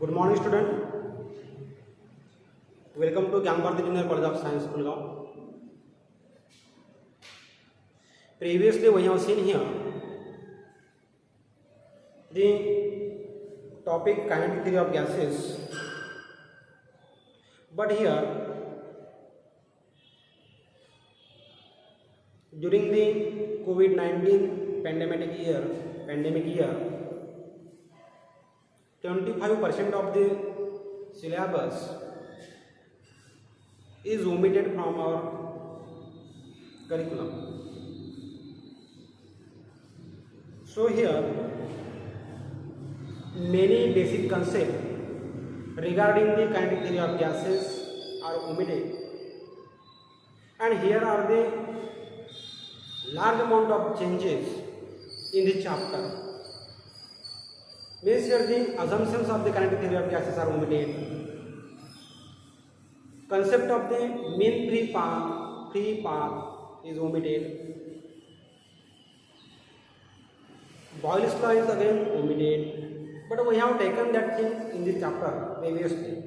Good morning, student. Welcome to Gyang Bharati Junior College of Science, Gurgaon. Previously, we have seen here the topic kinetic theory of gases, but here during the COVID-19 pandemic year, 25% of the syllabus is omitted from our curriculum. So here many basic concepts regarding the kinetic theory of gases are omitted, and here are the large amount of changes in the chapter. Means here the assumptions of the kinetic theory of gases are omitted. Concept of the mean free path is omitted. Boyle's law is again omitted, but we have taken that thing in the chapter previously.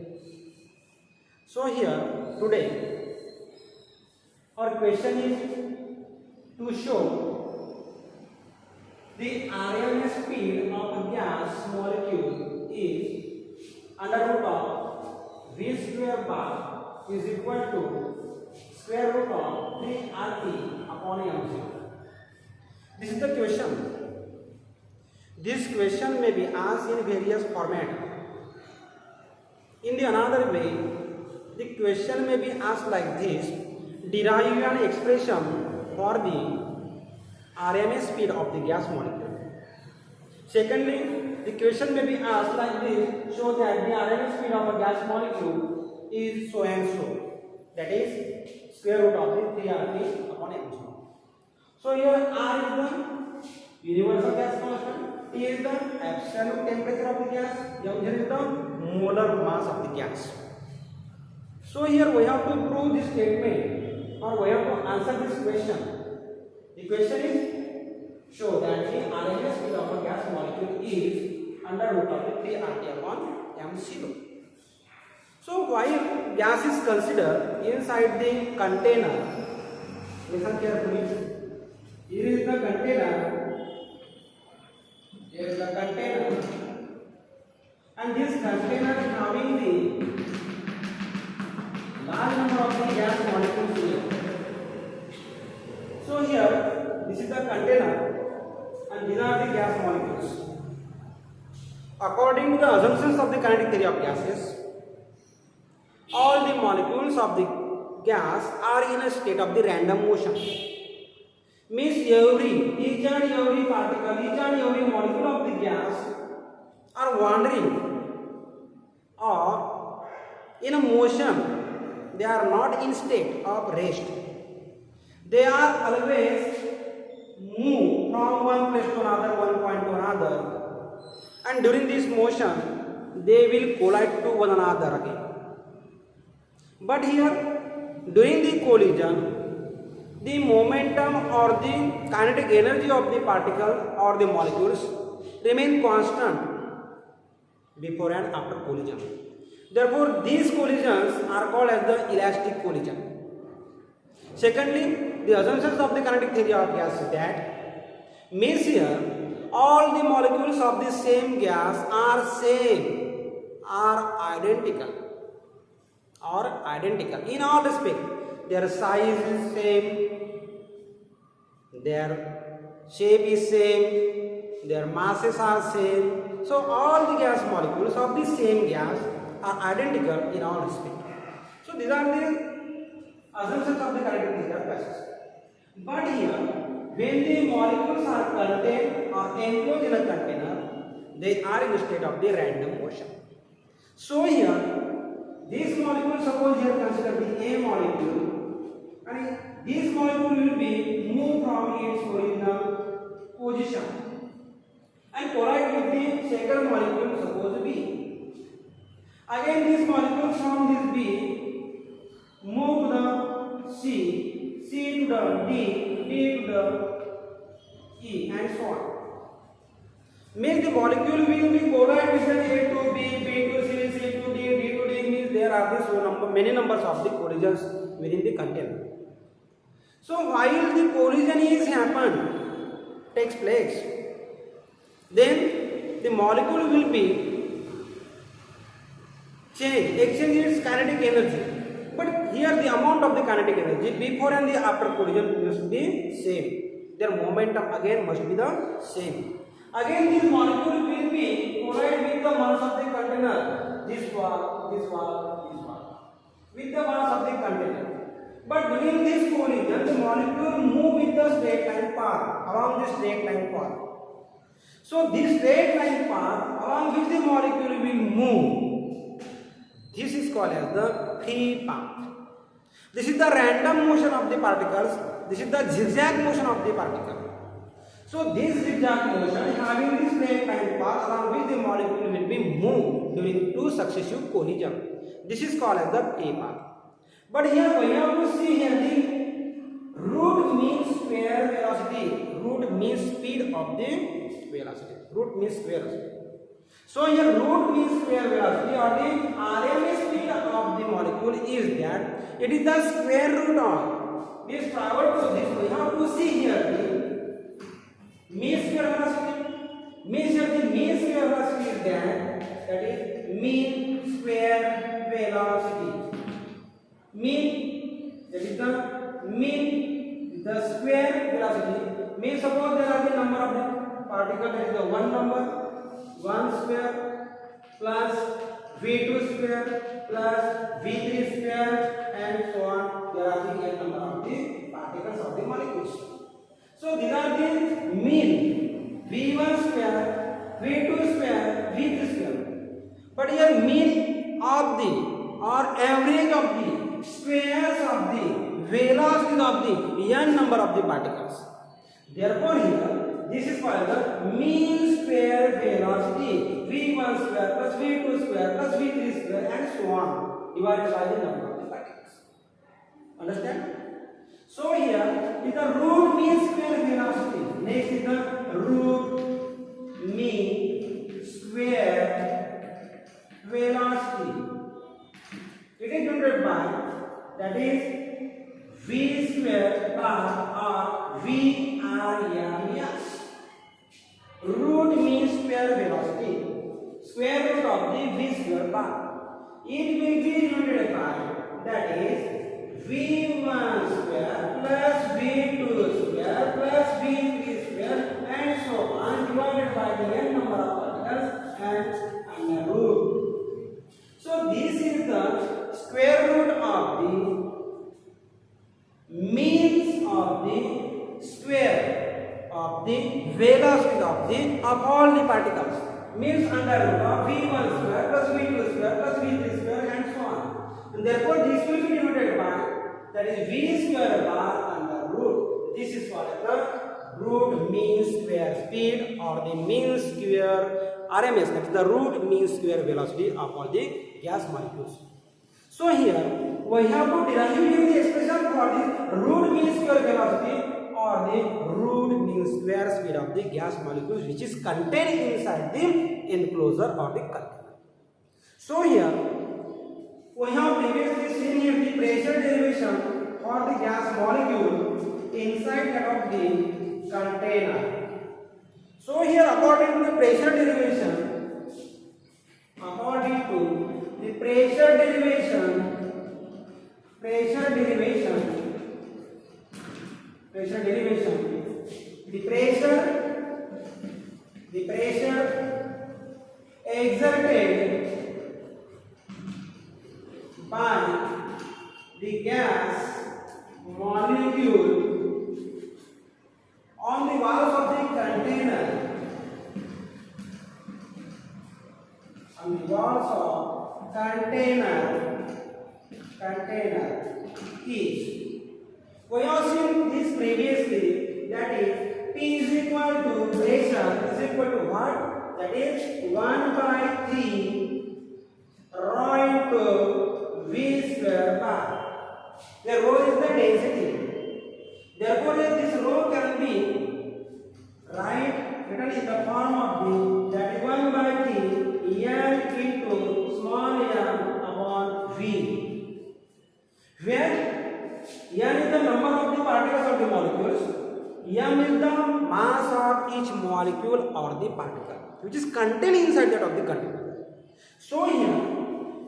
So here today our question is to show the RMS speed of a gas molecule is under root of v square bar is equal to square root of 3RT upon mc. This is the question. This question may be asked in various formats. In the another way, the question may be asked like this: derive an expression for the RMS speed of the gas molecule. Secondly, the question may be asked like this: show that the RMS speed of a gas molecule is so and so, that is square root of the 3RT upon mg. So here R is the universal gas constant, T is the absolute temperature of the gas, mg is the molar mass of the gas. So here we have to prove this statement, or we have to answer this question. The question is, show that the RMS speed of a gas molecule is under root of 3RT upon mc. So while gas is considered inside the container, listen carefully. Here is the container. Here is the container, and this container is having the large number of the gas molecules here. So here, this is the container and these are the gas molecules. According to the assumptions of the kinetic theory of gases, all the molecules of the gas are in a state of the random motion. Means each and every particle, each and every molecule of the gas are wandering or in a motion. They are not in state of rest. They are always move from one place to another, one point to another, and during this motion they will collide to one another again. But here during the collision, the momentum or the kinetic energy of the particle or the molecules remain constant before and after collision. Therefore these collisions are called as the elastic collision. Secondly, the assumptions of the kinetic theory of gas is that means here all the molecules of the same gas are same, are identical in all respects. Their size is same, their shape is same, their masses are same. So all the gas molecules of the same gas are identical in all respects. So these are the assumptions of the kinetic theory of gases. But here, when the molecules are contained or enclosed in a container, they are in a state of the random motion. So here, this molecule, suppose here consider the A molecule, and this molecule will be moved from its original position and collide with the second molecule, suppose B. Again, this molecule from this B move to the C, C to the D, D to the E, and so on. Means the molecule will be collide with the A to B, B to C, C to D, D to D. Means there are the many numbers of the collisions within the container. So while the collision is takes place, then the molecule will be exchange its kinetic energy. But here the amount of the kinetic energy before and the after collision must be same. Their momentum again must be the same. Again this molecule will be collide with the mass of the container. This wall, this wall, this wall. With the mass of the container. But during this collision, the molecule move with the straight line path, along the straight line path. So this straight line path along which the molecule will move, this is called as the free path. This is the random motion of the particles. This is the zigzag motion of the particle. So this zigzag motion having this straight line path along which the molecule will be moved during two successive collisions. This is called as the free path. But here we have to see here the root mean square velocity. Root means speed of the velocity. Root means square velocity. So here root mean square velocity or the RMS speed of the molecule is that it is the square root of this power to this. We have to see here the mean square velocity. Means here the mean square velocity is that is mean square velocity. Mean, that is the mean, the square velocity. Means suppose there are the number of the particle, that is the one number, 1 square plus v2 square plus v3 square and so on. There are the n number of the particles of the molecules. So these are the mean v1 square, v2 square, v3 square. But here mean of the or average of the squares of the velocity of the n number of the particles. Therefore here this is called the mean square velocity, v1 square plus v2 square plus v3 square and so on, divided by the number of the particles. Understand? So here is the root mean square velocity. Next is the root mean square velocity. It is denoted by, that is v square bar or VRMS. Root means square velocity, square root of the v square bar. It will be denoted by, that is v1 square plus v2 square plus v3 square and so on, divided by the n number of particles and under root. So this is the square root of the means of the square of the velocity of all the particles. Means under root of v1 square plus v2 square plus v3 square and so on. And therefore this will be denoted by, that is v square bar under root. This is called the root mean square speed or the mean square RMS, that is the root mean square velocity of all the gas molecules. So here we have to derive the expression for the root mean square velocity or the root mean square speed of the gas molecules which is contained inside the enclosure or the container. So here we have previously seen here the pressure derivation for the gas molecule inside that of the container. So here according to the pressure derivation, the pressure derivation, the pressure exerted by the gas molecule on the walls of the container, is, we have seen this previously, that is P is equal to pressure is equal to what? That is 1 by 3 rho into V square bar, where rho is the density. Therefore this rho can be written in the form of the determine the mass of each molecule or the particle which is contained inside that of the container. So here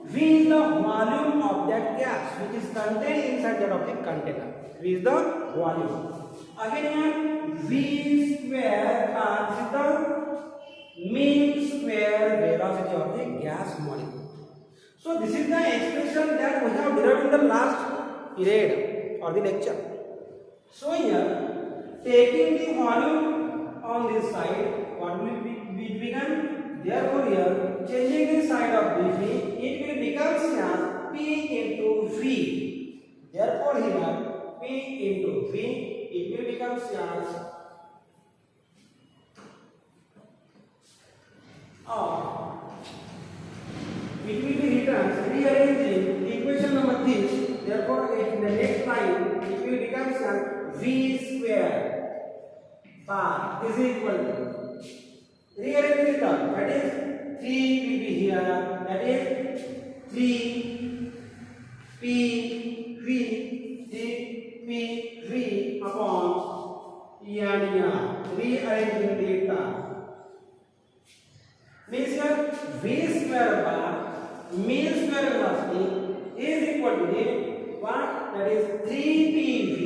V is the volume of that gas which is contained inside that of the container. V is the volume. Again here V square is the mean square velocity of the gas molecule. So this is the expression that we have derived in the last period or the lecture. So here taking the volume on this side, what will be become? Therefore here changing the side of the V, it will become as P into V. Therefore here P into V, it will become as it will be written rearranging the equation number this. Therefore in the next line it will become as V square bar is equal to rearrange the term, that is 3 will be here, that is 3 P V upon rearranging the term. Means here V square bar mean square velocity is equal to the what? That is 3PV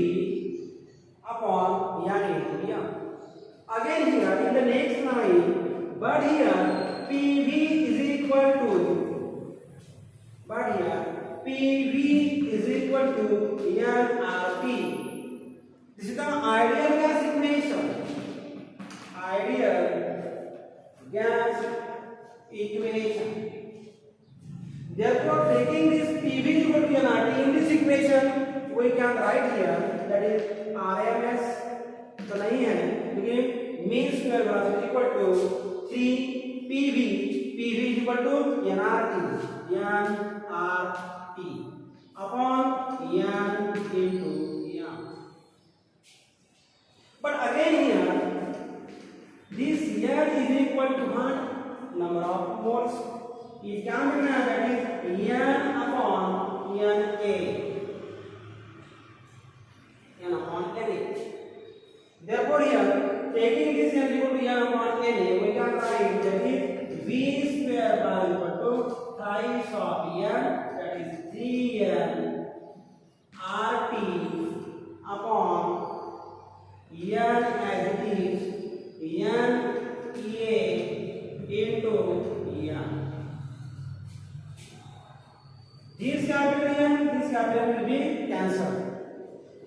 upon n. Again here in the next line, but here PV is equal to nRT. This is the ideal gas equation. Ideal gas equation. Therefore, taking this PV equal to nRT in this equation, we can write here that is RMS. तो नहीं है, लेकिन mean square velocity equal to 3 PV is equal to nRT upon n into n. But again here, this n is equal to what? Number of moles. It can be written that is n upon Na. Therefore here taking this n equal to n upon Na, we can write that is V square bar equal to thrice of n, that is 3n RT upon n as it is n A into n. This capital will be cancelled.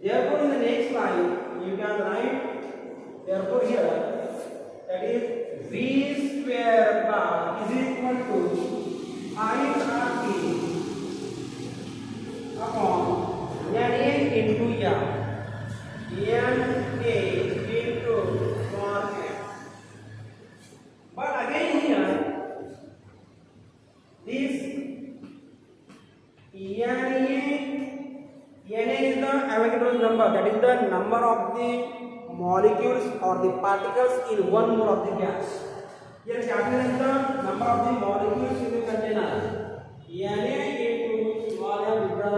Therefore in the next line you can write, therefore here that is V square bar is equal to RT upon Na into n, Na into small n. But again here this Na is the Avogadro's number, that is the number of the molecules or the particles in 1 mole of the gas. Here capital is the number of the molecules in the container. Na into small m is the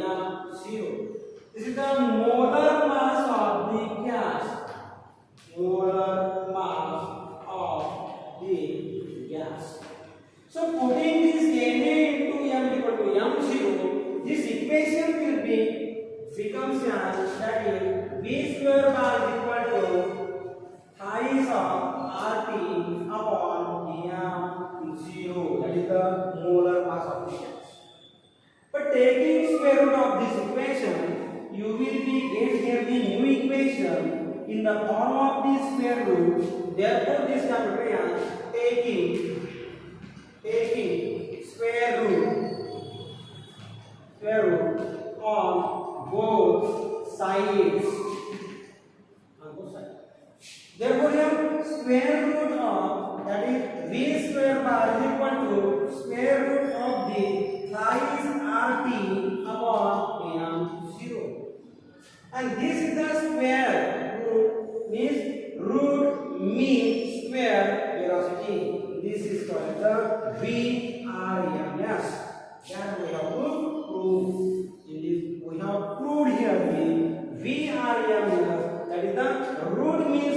m0. This is the molar mass of the gas. Molar mass of the gas. So putting this Na into m equal to m0, this equation will be becomes that is V square bar is equal to thrice of RT upon m0, that is the molar mass of the gas. But taking square root of this equation, you will be get here the new equation in the form of the square root. Therefore this capital taking square root on both sides. Therefore here square root of, that is V square bar is equal to square root of the thrice RT upon m0. And this is the square root, means root mean square velocity. This is called the VRMS. That we have to prove. In this we have proved here the VRMS, that is the root mean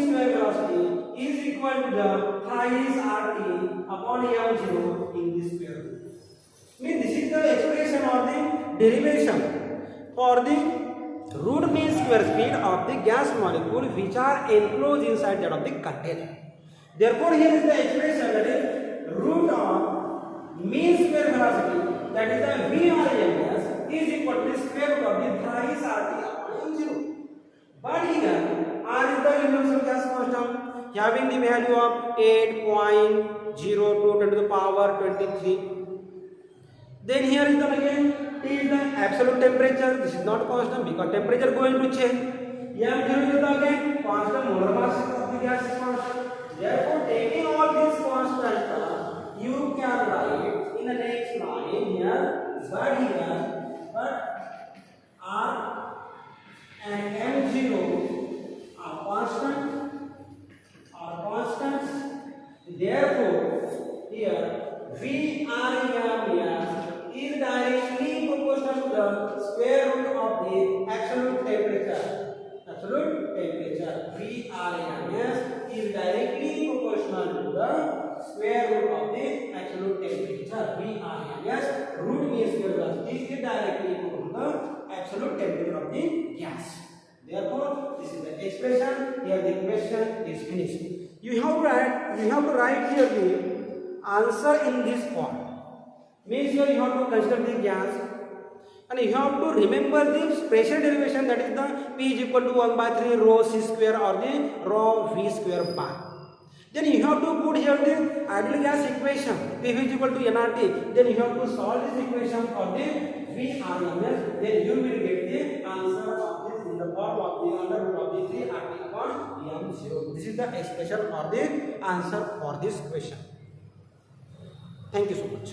thrice RT upon m0 in the square root. Means this is the expression or the derivation for the root mean square speed of the gas molecule which are enclosed inside that of the container. Therefore, here is the expression, that is root of mean square velocity, that is the v or ms, is equal to the square root of the thrice RT upon m0. But here R is the universal gas constant having the value of 8.02 to the power 23. Then here is the again T is the absolute temperature. This is not constant because temperature going to change. M0 is the again constant molar mass of the gas is constant. Therefore, taking all these constant, you can write in the next line here, but R and M0 are constants. Therefore, here VREMS is directly proportional to the square root of the absolute temperature. VREMS is directly proportional to the square root of the absolute temperature. VREMS, root means square velocity, is directly proportional to the absolute temperature of the gas. Therefore, this is the expression. Here the question is finished. You have to write here the answer in this form. Means here you have to consider the gas and you have to remember the pressure derivation, that is the P is equal to 1/3 rho C square or the rho V square bar. Then you have to put here the ideal gas equation, P is equal to nRT. Then you have to solve this equation for the VRMS. Then you will get the answer of this in the form of the under root of the 3RT upon M0. This is the expression or the answer for this question. Thank you so much.